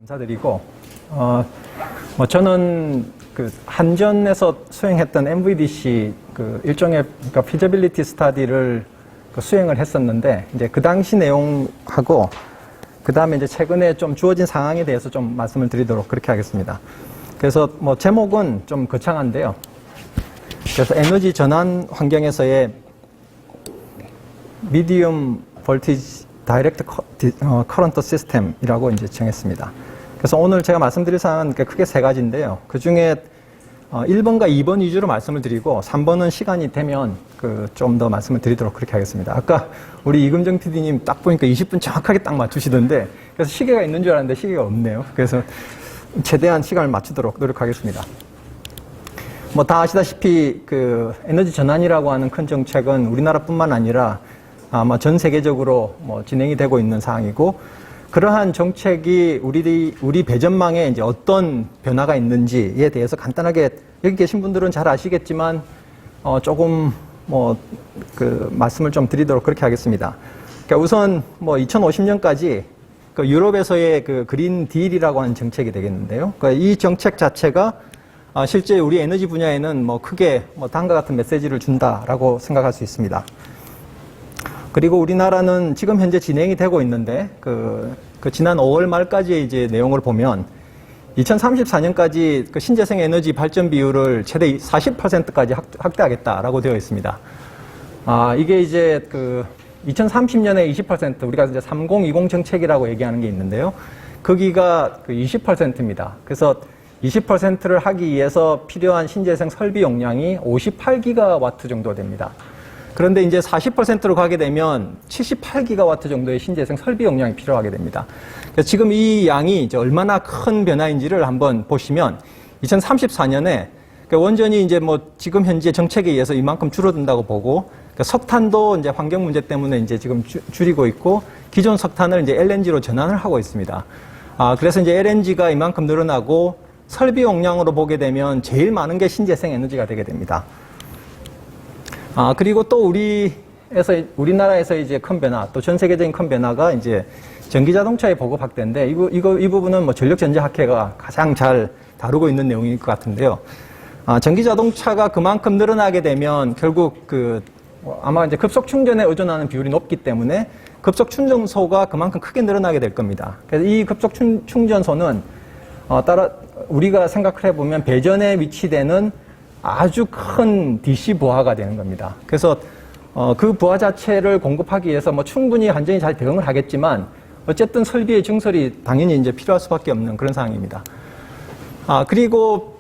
감사드리고, 저는 그 한전에서 수행했던 MVDC 그 일종의 그러니까 피저빌리티 스터디를 수행을 했었는데, 이제 그 당시 내용하고, 그 다음에 이제 최근에 좀 주어진 상황에 대해서 좀 말씀을 드리도록 그렇게 하겠습니다. 그래서 제목은 좀 거창한데요. 그래서 에너지 전환 환경에서의 미디움 볼티지 다이렉트 커런트 시스템이라고 이제 정했습니다. 그래서 오늘 제가 말씀드릴 사항은 크게 세 가지인데요. 그 중에 1번과 2번 위주로 말씀을 드리고 3번은 시간이 되면 좀 더 말씀을 드리도록 그렇게 하겠습니다. 아까 우리 이금정 PD님 딱 보니까 20분 정확하게 딱 맞추시던데 그래서 시계가 있는 줄 알았는데 시계가 없네요. 그래서 최대한 시간을 맞추도록 노력하겠습니다. 다 아시다시피 에너지 전환이라고 하는 큰 정책은 우리나라뿐만 아니라 아마 전 세계적으로 진행이 되고 있는 사항이고 그러한 정책이 우리 배전망에 이제 어떤 변화가 있는지에 대해서 간단하게 여기 계신 분들은 잘 아시겠지만 조금 말씀을 좀 드리도록 그렇게 하겠습니다. 그러니까 우선 2050년까지 유럽에서의 그린 딜이라고 하는 정책이 되겠는데요. 그러니까 이 정책 자체가 실제 우리 에너지 분야에는 크게 다음과 같은 메시지를 준다라고 생각할 수 있습니다. 그리고 우리나라는 지금 현재 진행이 되고 있는데 지난 5월 말까지의 이제 내용을 보면 2034년까지 신재생 에너지 발전 비율을 최대 40%까지 확대하겠다라고 되어 있습니다. 이게 이제 2030년에 20% 우리가 이제 3020 정책이라고 얘기하는 게 있는데요. 거기가 20%입니다. 그래서 20%를 하기 위해서 필요한 신재생 설비 용량이 58기가와트 정도 됩니다. 그런데 이제 40%로 가게 되면 78기가와트 정도의 신재생 설비 용량이 필요하게 됩니다. 그래서 지금 이 양이 이제 얼마나 큰 변화인지를 한번 보시면 2034년에 원전이 이제 지금 현재 정책에 의해서 이만큼 줄어든다고 보고 석탄도 이제 환경 문제 때문에 이제 지금 줄이고 있고 기존 석탄을 이제 LNG로 전환을 하고 있습니다. 그래서 이제 LNG가 이만큼 늘어나고 설비 용량으로 보게 되면 제일 많은 게 신재생 에너지가 되게 됩니다. 그리고 또 우리나라에서 이제 큰 변화, 또 전 세계적인 큰 변화가 이제 전기 자동차의 보급 확대인데, 이 부분은 전력전자학회가 가장 잘 다루고 있는 내용일 것 같은데요. 전기 자동차가 그만큼 늘어나게 되면 결국 아마 이제 급속 충전에 의존하는 비율이 높기 때문에 급속 충전소가 그만큼 크게 늘어나게 될 겁니다. 그래서 이 급속 충전소는 우리가 생각을 해보면 배전에 위치되는 아주 큰 DC 부하가 되는 겁니다. 그래서 그 부하 자체를 공급하기 위해서 충분히 완전히 잘 대응을 하겠지만 어쨌든 설비의 증설이 당연히 이제 필요할 수밖에 없는 그런 상황입니다. 그리고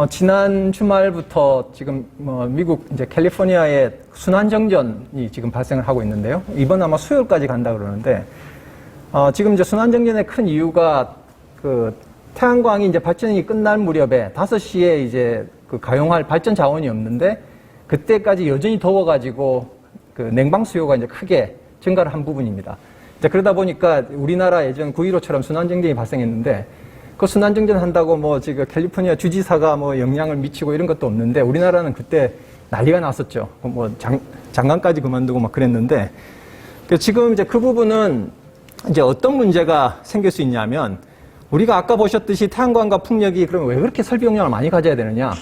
지난 주말부터 지금 미국 이제 캘리포니아에 순환정전이 지금 발생을 하고 있는데요. 이번 아마 수요일까지 간다 그러는데 지금 이제 순환정전의 큰 이유가 태양광이 이제 발전이 끝날 무렵에 5시에 이제 가용할 발전 자원이 없는데 그때까지 여전히 더워가지고 냉방 수요가 이제 크게 증가를 한 부분입니다. 이제 그러다 보니까 우리나라 예전 9.15처럼 순환정전이 발생했는데 그 순환정전 한다고 지금 캘리포니아 주지사가 영향을 미치고 이런 것도 없는데 우리나라는 그때 난리가 났었죠. 장관까지 그만두고 막 그랬는데 지금 이제 그 부분은 이제 어떤 문제가 생길 수 있냐면 우리가 아까 보셨듯이 태양광과 풍력이 그러면 왜 그렇게 설비 용량을 많이 가져야 되느냐?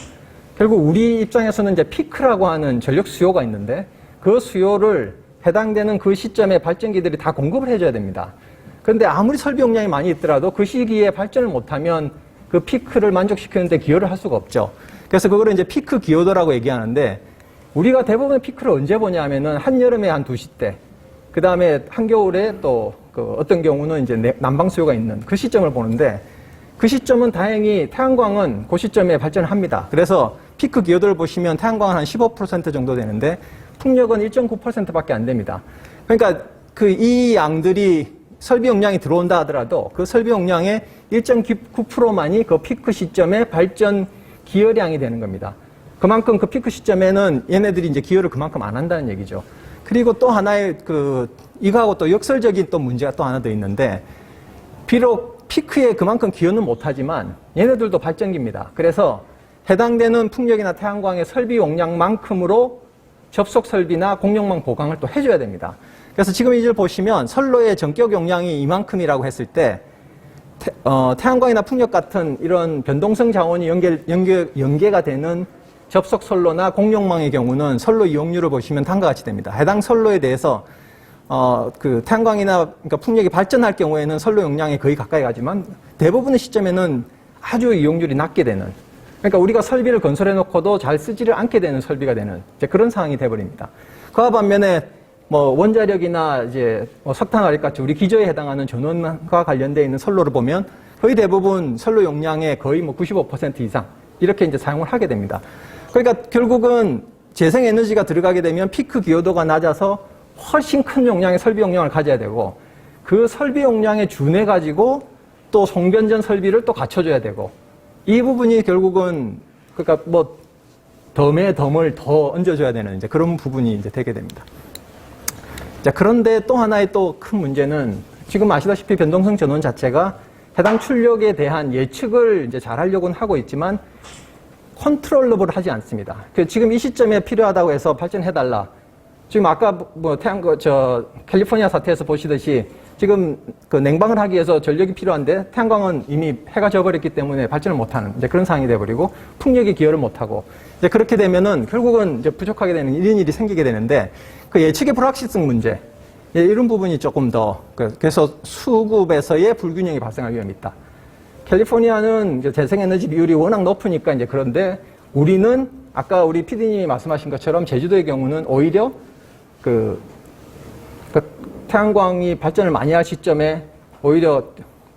결국 우리 입장에서는 이제 피크라고 하는 전력 수요가 있는데 그 수요를 해당되는 그 시점에 발전기들이 다 공급을 해줘야 됩니다. 그런데 아무리 설비 용량이 많이 있더라도 그 시기에 발전을 못하면 그 피크를 만족시키는데 기여를 할 수가 없죠. 그래서 그거를 이제 피크 기여도라고 얘기하는데 우리가 대부분 피크를 언제 보냐면은 한여름에 한 2시 때, 그 다음에 한겨울에 또 어떤 경우는 이제 난방 수요가 있는 그 시점을 보는데 그 시점은 다행히 태양광은 그 시점에 발전을 합니다. 그래서 피크 기여도를 보시면 태양광은 한 15% 정도 되는데 풍력은 1.9%밖에 안 됩니다. 그러니까 이 양들이 설비 용량이 들어온다 하더라도 그 설비 용량의 1.9%만이 그 피크 시점에 발전 기여량이 되는 겁니다. 그만큼 그 피크 시점에는 얘네들이 이제 기여를 그만큼 안 한다는 얘기죠. 그리고 또 하나의 이거하고 또 역설적인 또 문제가 또 하나 더 있는데 비록 피크에 그만큼 기여는 못하지만 얘네들도 발전기입니다. 그래서 해당되는 풍력이나 태양광의 설비 용량만큼으로 접속 설비나 공용망 보강을 또 해줘야 됩니다. 그래서 지금 이걸 보시면 선로의 전격 용량이 이만큼이라고 했을 때 태양광이나 풍력 같은 이런 변동성 자원이 연계가 되는 접속 선로나 공용망의 경우는 선로 이용률을 보시면 다음과 같이 됩니다. 해당 선로에 대해서 그 태양광이나 그러니까 풍력이 발전할 경우에는 선로 용량에 거의 가까이 가지만 대부분의 시점에는 아주 이용률이 낮게 되는, 그러니까 우리가 설비를 건설해 놓고도 잘 쓰지를 않게 되는 설비가 되는 이제 그런 상황이 돼버립니다. 그와 반면에 뭐 원자력이나 이제 석탄화력 같이 우리 기저에 해당하는 전원과 관련되어 있는 선로를 보면 거의 대부분 선로 용량의 거의 뭐 95% 이상 이렇게 이제 사용을 하게 됩니다. 그러니까 결국은 재생에너지가 들어가게 되면 피크 기여도가 낮아서 훨씬 큰 용량의 설비 용량을 가져야 되고 그 설비 용량에 준해 가지고 또 송변전 설비를 또 갖춰줘야 되고 이 부분이 결국은 그러니까 뭐 덤에 덤을 더 얹어줘야 되는 이제 그런 부분이 이제 되게 됩니다. 자, 그런데 또 하나의 또 큰 문제는 지금 아시다시피 변동성 전원 자체가 해당 출력에 대한 예측을 이제 잘 하려고는 하고 있지만 컨트롤러블 하지 않습니다. 지금 이 시점에 필요하다고 해서 발전해달라. 지금 아까 뭐 캘리포니아 사태에서 보시듯이 지금 그 냉방을 하기 위해서 전력이 필요한데 태양광은 이미 해가 져버렸기 때문에 발전을 못하는 이제 그런 상황이 돼버리고 풍력이 기여를 못하고 이제 그렇게 되면은 결국은 이제 부족하게 되는 이런 일이 생기게 되는데 그 예측의 불확실성 문제 이런 부분이 조금 더 그래서 수급에서의 불균형이 발생할 위험이 있다. 캘리포니아는 이제 재생에너지 비율이 워낙 높으니까 이제 그런데 우리는 아까 우리 PD님이 말씀하신 것처럼 제주도의 경우는 오히려 그 태양광이 발전을 많이 할 시점에 오히려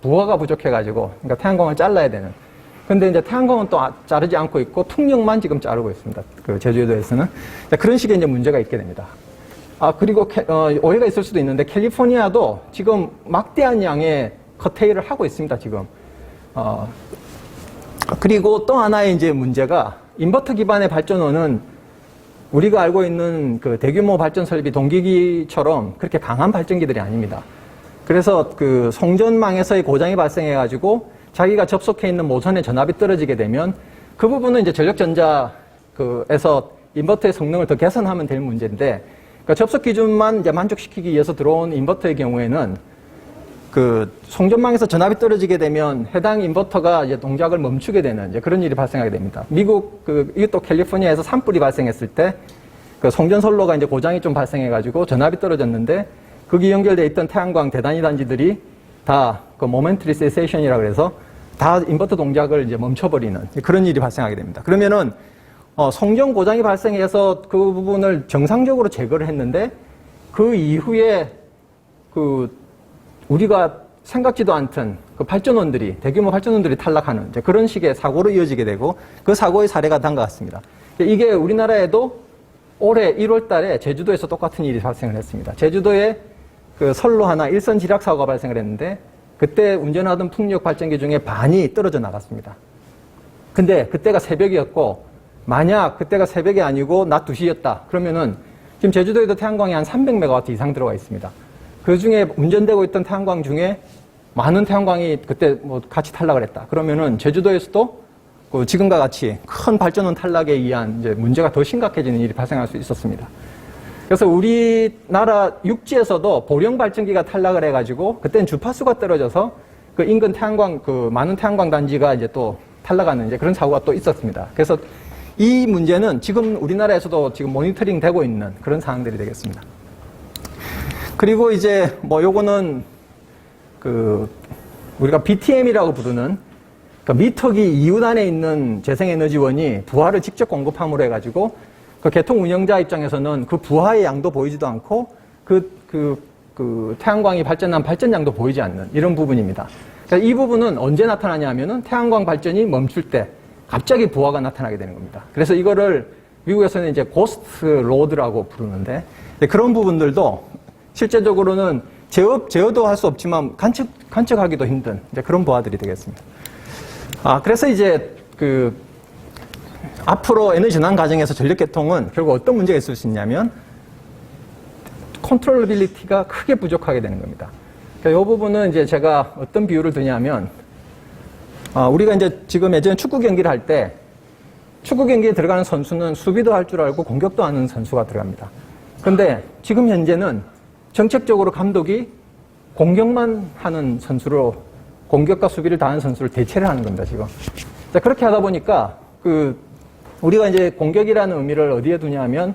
부하가 부족해가지고 그러니까 태양광을 잘라야 되는. 근데 이제 태양광은 또 자르지 않고 있고 풍력만 지금 자르고 있습니다. 그 제주도에서는 그런 식의 이제 문제가 있게 됩니다. 그리고 오해가 있을 수도 있는데 캘리포니아도 지금 막대한 양의 커테일을 하고 있습니다. 지금. 그리고 또 하나의 이제 문제가 인버터 기반의 발전원은 우리가 알고 있는 그 대규모 발전 설비 동기기처럼 그렇게 강한 발전기들이 아닙니다. 그래서 그 송전망에서의 고장이 발생해가지고 자기가 접속해 있는 모선의 전압이 떨어지게 되면 그 부분은 이제 전력전자에서 인버터의 성능을 더 개선하면 될 문제인데 그러니까 접속 기준만 이제 만족시키기 위해서 들어온 인버터의 경우에는 그 송전망에서 전압이 떨어지게 되면 해당 인버터가 이제 동작을 멈추게 되는 이제 그런 일이 발생하게 됩니다. 미국 이것도 캘리포니아에서 산불이 발생했을 때 그 송전 선로가 이제 고장이 좀 발생해가지고 전압이 떨어졌는데 거기 연결돼 있던 태양광 대단위 단지들이 다 그 모멘터리 세세이션이라고 해서 다 인버터 동작을 이제 멈춰버리는 그런 일이 발생하게 됩니다. 그러면은 송전 고장이 발생해서 그 부분을 정상적으로 제거를 했는데 그 이후에 우리가 생각지도 않던 그 발전원들이 대규모 발전원들이 탈락하는 이제 그런 식의 사고로 이어지게 되고 그 사고의 사례가 다음과 같습니다. 이게 우리나라에도 올해 1월 달에 제주도에서 똑같은 일이 발생을 했습니다. 제주도에 그 선로 하나 일선 지락 사고가 발생을 했는데 그때 운전하던 풍력 발전기 중에 반이 떨어져 나갔습니다. 근데 그때가 새벽이었고 만약 그때가 새벽이 아니고 낮 2시였다. 그러면은 지금 제주도에도 태양광이 한 300메가와트 이상 들어가 있습니다. 그 중에 운전되고 있던 태양광 중에 많은 태양광이 그때 뭐 같이 탈락을 했다. 그러면은 제주도에서도 그 지금과 같이 큰 발전원 탈락에 의한 이제 문제가 더 심각해지는 일이 발생할 수 있었습니다. 그래서 우리나라 육지에서도 보령 발전기가 탈락을 해가지고 그때는 주파수가 떨어져서 그 인근 태양광 많은 태양광 단지가 이제 또 탈락하는 이제 그런 사고가 또 있었습니다. 그래서 이 문제는 지금 우리나라에서도 지금 모니터링 되고 있는 그런 사항들이 되겠습니다. 그리고 이제 뭐 요거는 우리가 BTM이라고 부르는 미터기 이웃 안에 있는 재생에너지원이 부하를 직접 공급함으로 해가지고 그 개통 운영자 입장에서는 그 부하의 양도 보이지도 않고 태양광이 발전한 발전량도 보이지 않는 이런 부분입니다. 그러니까 이 부분은 언제 나타나냐 하면은 태양광 발전이 멈출 때 갑자기 부하가 나타나게 되는 겁니다. 그래서 이거를 미국에서는 이제 고스트 로드라고 부르는데 그런 부분들도 실제적으로는 제어도 할 수 없지만 관측하기도 힘든 이제 그런 부하들이 되겠습니다. 그래서 이제 앞으로 에너지 전환 과정에서 전력 개통은 결국 어떤 문제가 있을 수 있냐면 컨트롤러빌리티가 크게 부족하게 되는 겁니다. 그러니까 이 부분은 이제 제가 어떤 비유를 드냐면 우리가 이제 지금 예전에 축구 경기를 할 때 축구 경기에 들어가는 선수는 수비도 할 줄 알고 공격도 하는 선수가 들어갑니다. 그런데 지금 현재는 정책적으로 감독이 공격만 하는 선수로 공격과 수비를 다하는 선수를 대체를 하는 겁니다, 지금. 자, 그렇게 하다 보니까 우리가 이제 공격이라는 의미를 어디에 두냐 하면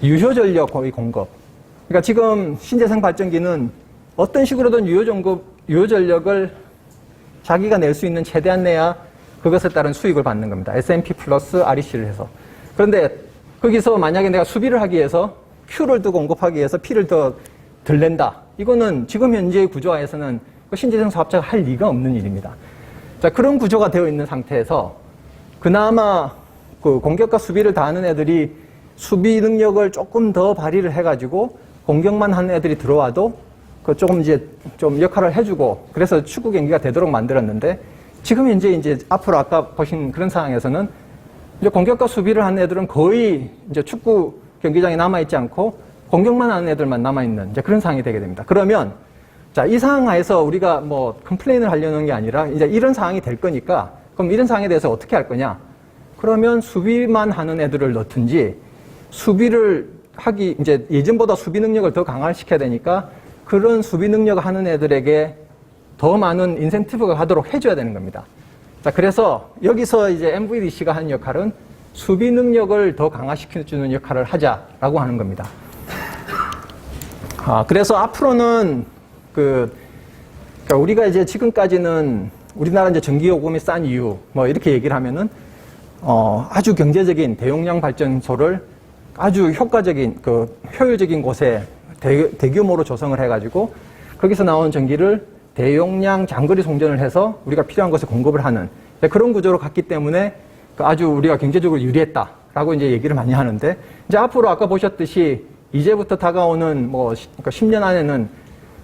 유효 전력 거의 공급. 그러니까 지금 신재생 발전기는 어떤 식으로든 유효 전력을 자기가 낼 수 있는 최대한 내야 그것에 따른 수익을 받는 겁니다. S&P 플러스 REC를 해서. 그런데 거기서 만약에 내가 수비를 하기 위해서 Q를 더 공급하기 위해서 P를 더 덜 낸다. 이거는 지금 현재의 구조화에서는 신재생 사업자가 할 리가 없는 일입니다. 자, 그런 구조가 되어 있는 상태에서 그나마 그 공격과 수비를 다하는 애들이 수비 능력을 조금 더 발휘를 해가지고 공격만 하는 애들이 들어와도 그 조금 이제 좀 역할을 해주고 그래서 축구 경기가 되도록 만들었는데 지금 현재 이제 앞으로 아까 보신 그런 상황에서는 이제 공격과 수비를 하는 애들은 거의 이제 축구 경기장에 남아있지 않고 공격만 하는 애들만 남아있는 이제 그런 상황이 되게 됩니다. 그러면 자, 이 상황 하에서 우리가 뭐 컴플레인을 하려는 게 아니라 이제 이런 상황이 될 거니까 그럼 이런 상황에 대해서 어떻게 할 거냐? 그러면 수비만 하는 애들을 넣든지 수비를 하기 이제 예전보다 수비 능력을 더 강화시켜야 되니까 그런 수비 능력을 하는 애들에게 더 많은 인센티브가 가도록 해줘야 되는 겁니다. 자, 그래서 여기서 이제 MVDC가 하는 역할은 수비 능력을 더 강화시켜주는 역할을 하자라고 하는 겁니다. 그래서 앞으로는 그러니까 우리가 이제 지금까지는 우리나라 이제 전기요금이 싼 이유 뭐 이렇게 얘기를 하면은 아주 경제적인 대용량 발전소를 아주 효과적인 효율적인 곳에 대규모로 조성을 해가지고 거기서 나온 전기를 대용량 장거리 송전을 해서 우리가 필요한 것에 공급을 하는 그런 구조로 갔기 때문에 아주 우리가 경제적으로 유리했다라고 이제 얘기를 많이 하는데 이제 앞으로 아까 보셨듯이 이제부터 다가오는 뭐 10년 안에는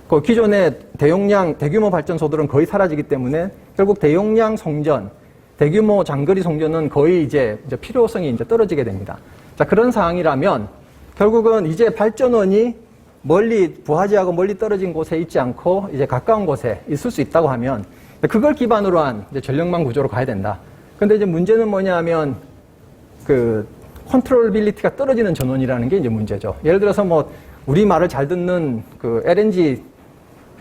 그 기존의 대규모 발전소들은 거의 사라지기 때문에 결국 대용량 송전, 대규모 장거리 송전은 거의 이제 필요성이 이제 떨어지게 됩니다. 자, 그런 상황이라면 결국은 이제 발전원이 부하지하고 멀리 떨어진 곳에 있지 않고 이제 가까운 곳에 있을 수 있다고 하면 그걸 기반으로 한 이제 전력망 구조로 가야 된다. 근데 이제 문제는 뭐냐 하면 컨트롤빌리티가 떨어지는 전원이라는 게 이제 문제죠. 예를 들어서 뭐 우리 말을 잘 듣는 LNG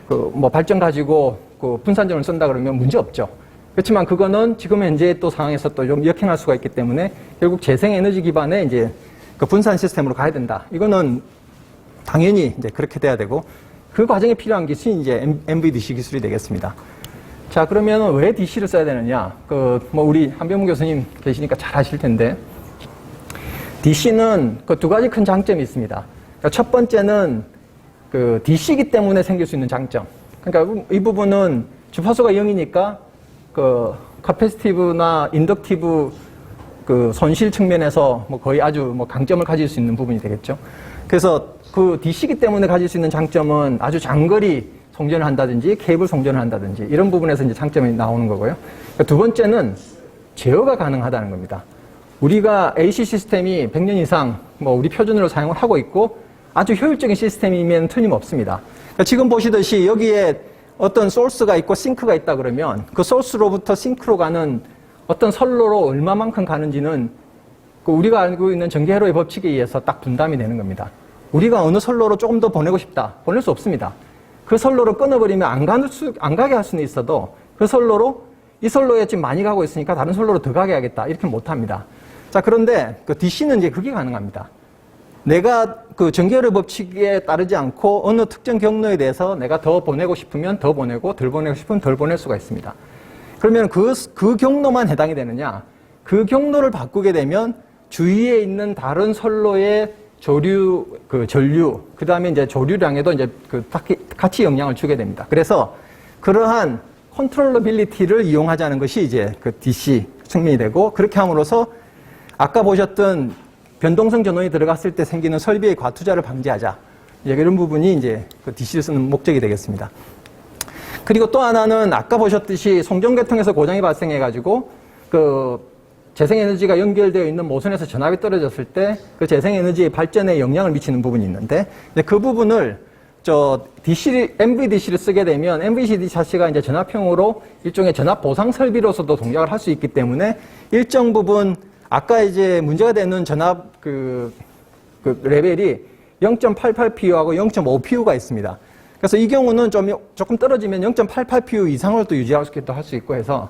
뭐 발전 가지고 분산전을 쓴다 그러면 문제 없죠. 그렇지만 그거는 지금 현재 또 상황에서 또 좀 역행할 수가 있기 때문에 결국 재생에너지 기반의 이제 분산 시스템으로 가야 된다. 이거는 당연히 이제 그렇게 돼야 되고 그 과정에 필요한 기술이 이제 MVDC 기술이 되겠습니다. 자, 그러면 왜 DC를 써야 되느냐? 뭐 우리 한병무 교수님 계시니까 잘 아실 텐데 DC는 두 가지 큰 장점이 있습니다. 그러니까 첫 번째는 DC이기 때문에 생길 수 있는 장점. 그러니까 이 부분은 주파수가 0이니까 카패시티브나 인덕티브 손실 측면에서 뭐 거의 아주 뭐 강점을 가질 수 있는 부분이 되겠죠. 그래서 DC이기 때문에 가질 수 있는 장점은 아주 장거리 송전을 한다든지 케이블 송전을 한다든지 이런 부분에서 이제 장점이 나오는 거고요. 그러니까 두 번째는 제어가 가능하다는 겁니다. 우리가 AC 시스템이 100년 이상 뭐 우리 표준으로 사용을 하고 있고 아주 효율적인 시스템이면 틀림없습니다. 그러니까 지금 보시듯이 여기에 어떤 소스가 있고 싱크가 있다 그러면 그 소스로부터 싱크로 가는 어떤 선로로 얼마만큼 가는지는 우리가 알고 있는 전기회로의 법칙에 의해서 딱 분담이 되는 겁니다. 우리가 어느 선로로 조금 더 보내고 싶다. 보낼 수 없습니다. 그 선로를 끊어버리면 안 가게 할 수는 있어도 그 선로로 이 선로에 지금 많이 가고 있으니까 다른 선로로 더 가게 하겠다. 이렇게 못합니다. 자, 그런데 DC는 이제 그게 가능합니다. 내가 전기회로의 법칙에 따르지 않고 어느 특정 경로에 대해서 내가 더 보내고 싶으면 더 보내고 덜 보내고 싶으면 덜 보낼 수가 있습니다. 그러면 그 경로만 해당이 되느냐? 그 경로를 바꾸게 되면 주위에 있는 다른 선로의 전류, 그 다음에 이제 조류량에도 이제 같이 영향을 주게 됩니다. 그래서 그러한 컨트롤러빌리티를 이용하자는 것이 이제 DC 측면이 되고 그렇게 함으로써 아까 보셨던 변동성 전원이 들어갔을 때 생기는 설비의 과투자를 방지하자. 이제 이런 부분이 이제 DC를 쓰는 목적이 되겠습니다. 그리고 또 하나는 아까 보셨듯이 송전계통에서 고장이 발생해가지고 재생에너지가 연결되어 있는 모선에서 전압이 떨어졌을 때 그 재생에너지의 발전에 영향을 미치는 부분이 있는데 그 부분을 MVDC를 쓰게 되면 MVDC 자체가 이제 전압형으로 일종의 전압 보상 설비로서도 동작을 할 수 있기 때문에 일정 부분 아까 이제 문제가 되는 전압 레벨이 0.88PU하고 0.5PU가 있습니다. 그래서 이 경우는 조금 떨어지면 0.88PU 이상을 또 유지할 수 있기도 할 수 있고 해서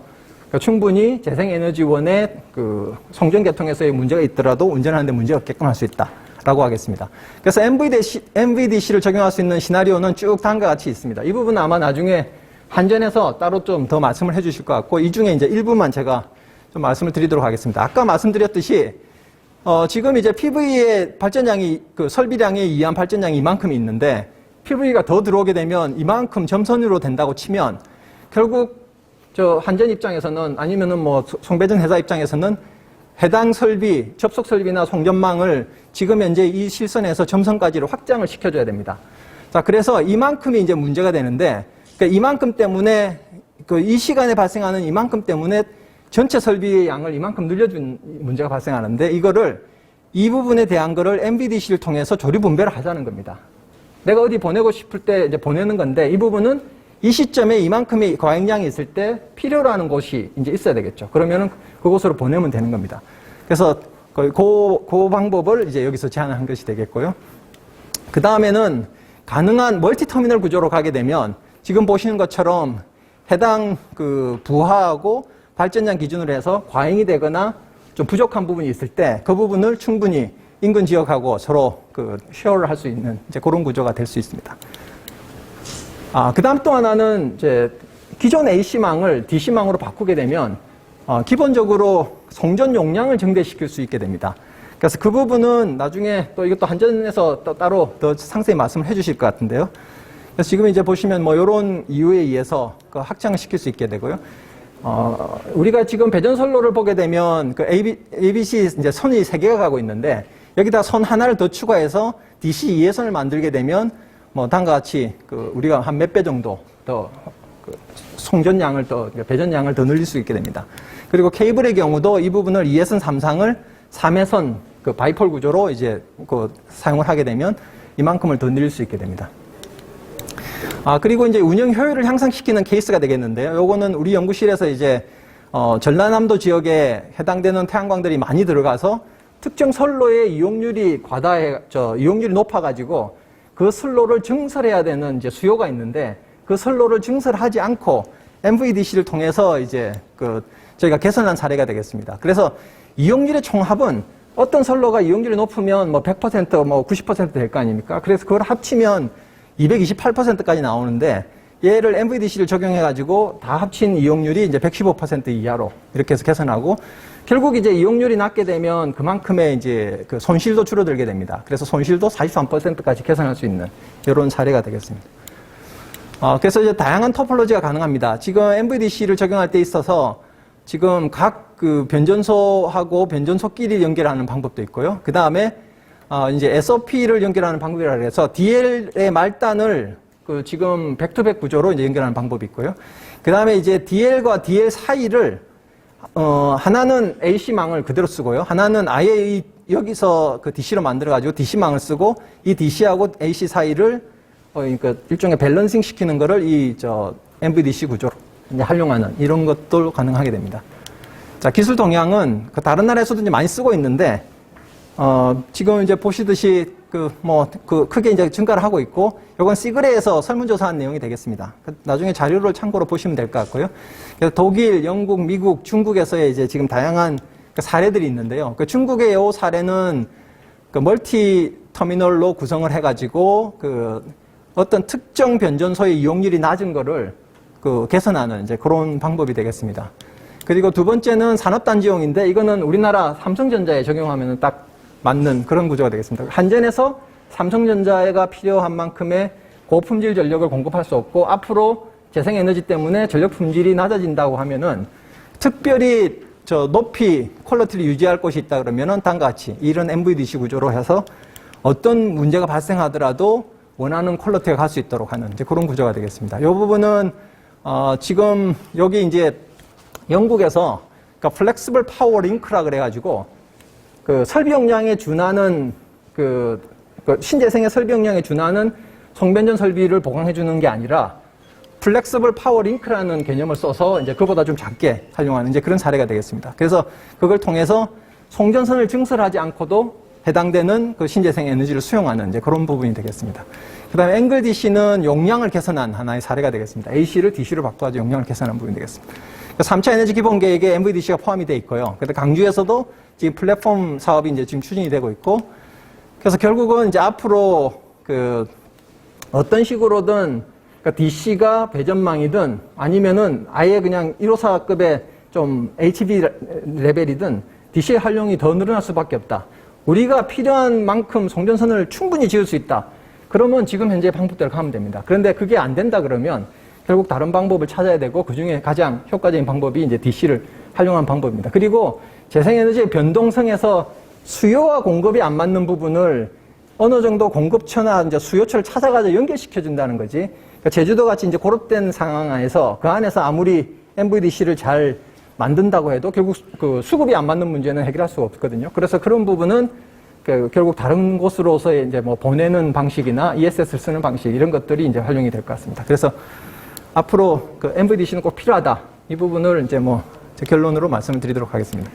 충분히 재생에너지원의 그 송전계통에서의 문제가 있더라도 운전하는데 문제가 없게끔 할 수 있다라고 하겠습니다. 그래서 MVDC를 적용할 수 있는 시나리오는 쭉 다음과 같이 있습니다. 이 부분은 아마 나중에 한전에서 따로 좀 더 말씀을 해주실 것 같고, 이 중에 이제 일부만 제가 좀 말씀을 드리도록 하겠습니다. 아까 말씀드렸듯이 지금 이제 PV의 발전량이 그 설비량에 의한 발전량이 이만큼이 있는데 PV가 더 들어오게 되면 이만큼 점선으로 된다고 치면 결국 저 한전 입장에서는 아니면은 뭐 송배전 회사 입장에서는 해당 설비, 접속 설비나 송전망을 지금 현재 이 실선에서 점선까지로 확장을 시켜줘야 됩니다. 자, 그래서 이만큼이 이제 문제가 되는데, 그러니까 이만큼 때문에 이 시간에 발생하는 이만큼 때문에 전체 설비의 양을 이만큼 늘려준 문제가 발생하는데, 이거를 이 부분에 대한 거를 MVDC를 통해서 조류 분배를 하자는 겁니다. 내가 어디 보내고 싶을 때 이제 보내는 건데, 이 부분은 이 시점에 이만큼의 과잉량이 있을 때 필요로 하는 곳이 이제 있어야 되겠죠. 그러면은 그곳으로 보내면 되는 겁니다. 그래서 그 방법을 이제 여기서 제안한 것이 되겠고요. 그 다음에는 가능한 멀티터미널 구조로 가게 되면 지금 보시는 것처럼 해당 그 부하하고 발전량 기준으로 해서 과잉이 되거나 좀 부족한 부분이 있을 때 그 부분을 충분히 인근 지역하고 서로 그 쉐어를 할 수 있는 이제 그런 구조가 될 수 있습니다. 그 다음 또 하나는 이제 기존 AC망을 DC망으로 바꾸게 되면 기본적으로 송전 용량을 증대시킬 수 있게 됩니다. 그래서 그 부분은 나중에 또 이것도 한전에서 또 따로 더 상세히 말씀을 해 주실 것 같은데요. 그래서 지금 이제 보시면 뭐 이런 이유에 의해서 그 확장을 시킬 수 있게 되고요. 우리가 지금 배전선로를 보게 되면 그 ABC 이제 선이 3개가 가고 있는데 여기다 선 하나를 더 추가해서 DC 2회선을 만들게 되면 뭐 다음과 같이 그 우리가 한 몇 배 정도 더 그 송전량을 더 배전량을 더 늘릴 수 있게 됩니다. 그리고 케이블의 경우도 이 부분을 2회선 3상을 3회선 그 바이폴 구조로 이제 그 사용을 하게 되면 이만큼을 더 늘릴 수 있게 됩니다. 그리고 이제 운영 효율을 향상시키는 케이스가 되겠는데요. 요거는 우리 연구실에서 이제 전라남도 지역에 해당되는 태양광들이 많이 들어가서 특정 선로의 이용률이 이용률이 높아가지고 그 선로를 증설해야 되는 이제 수요가 있는데 그 선로를 증설하지 않고 MVDC를 통해서 이제 저희가 개선한 사례가 되겠습니다. 그래서 이용률의 총합은 어떤 선로가 이용률이 높으면 뭐 100%, 뭐 90% 될 거 아닙니까? 그래서 그걸 합치면 228%까지 나오는데 얘를 MVDC를 적용해가지고 다 합친 이용률이 이제 115% 이하로 이렇게 해서 개선하고 결국 이제 이용률이 낮게 되면 그만큼의 이제 그 손실도 줄어들게 됩니다. 그래서 손실도 43%까지 개선할 수 있는 이런 사례가 되겠습니다. 그래서 이제 다양한 토폴로지가 가능합니다. 지금 MVDC를 적용할 때 있어서 지금 각 그 변전소하고 변전소끼리 연결하는 방법도 있고요. 그 다음에 이제 SOP를 연결하는 방법이라 해서 DL의 말단을 그 지금 백투백 구조로 이제 연결하는 방법이 있고요. 그 다음에 이제 DL과 DL 사이를 하나는 AC망을 그대로 쓰고요. 하나는 아예 여기서 그 DC로 만들어가지고 DC망을 쓰고 이 DC하고 AC 사이를 그러니까 일종의 밸런싱 시키는 거를 MVDC 구조로 이제 활용하는 이런 것도 가능하게 됩니다. 자, 기술 동향은 다른 나라에서도 이제 많이 쓰고 있는데 지금 이제 보시듯이 크게 이제 증가를 하고 있고, 요건 시그레에서 설문조사한 내용이 되겠습니다. 나중에 자료를 참고로 보시면 될 것 같고요. 그래서 독일, 영국, 미국, 중국에서의 이제 지금 다양한 사례들이 있는데요. 중국의 이 사례는 멀티 터미널로 구성을 해가지고 어떤 특정 변전소의 이용률이 낮은 거를 개선하는 이제 그런 방법이 되겠습니다. 그리고 두 번째는 산업단지용인데 이거는 우리나라 삼성전자에 적용하면 딱 맞는 그런 구조가 되겠습니다. 한전에서 삼성전자가 필요한 만큼의 고품질 전력을 공급할 수 없고 앞으로 재생에너지 때문에 전력 품질이 낮아진다고 하면은 특별히 높이 퀄리티를 유지할 곳이 있다 그러면은 다음과 같이 이런 MVDC 구조로 해서 어떤 문제가 발생하더라도 원하는 퀄리티가 갈 수 있도록 하는 이제 그런 구조가 되겠습니다. 이 부분은 지금 여기 이제 영국에서 플렉시블 파워 링크라 그래가지고 설비 용량에 준하는 신재생의 설비 용량에 준하는 송변전 설비를 보강해주는 게 아니라 플렉시블 파워 링크라는 개념을 써서 이제 그보다 좀 작게 활용하는 이제 그런 사례가 되겠습니다. 그래서 그걸 통해서 송전선을 증설하지 않고도 해당되는 신재생 에너지를 수용하는 이제 그런 부분이 되겠습니다. 그다음에 앵글 DC는 용량을 개선한 하나의 사례가 되겠습니다. AC를 DC로 바꿔서 용량을 개선한 부분이 되겠습니다. 3차 에너지 기본 계획에 MVDC가 포함이 되어 있고요. 근데 강주에서도 지금 플랫폼 사업이 이제 지금 추진이 되고 있고, 그래서 결국은 이제 앞으로 그 어떤 식으로든 그러니까 DC가 배전망이든 아니면은 아예 그냥 154급의 좀 HV 레벨이든 DC의 활용이 더 늘어날 수밖에 없다. 우리가 필요한 만큼 송전선을 충분히 지을 수 있다. 그러면 지금 현재 방법대로 가면 됩니다. 그런데 그게 안 된다 그러면 결국 다른 방법을 찾아야 되고 그중에 가장 효과적인 방법이 이제 DC를 활용한 방법입니다. 그리고 재생에너지의 변동성에서 수요와 공급이 안 맞는 부분을 어느 정도 공급처나 이제 수요처를 찾아가서 연결시켜준다는 거지. 그러니까 제주도 같이 이제 고립된 상황 안에서 그 안에서 아무리 MVDC를 잘 만든다고 해도 결국 그 수급이 안 맞는 문제는 해결할 수가 없거든요. 그래서 그런 부분은 결국 다른 곳으로서의 이제 뭐 보내는 방식이나 ESS를 쓰는 방식 이런 것들이 이제 활용이 될 것 같습니다. 그래서 앞으로 그 MVDC는 꼭 필요하다. 이 부분을 이제 뭐 제 결론으로 말씀을 드리도록 하겠습니다.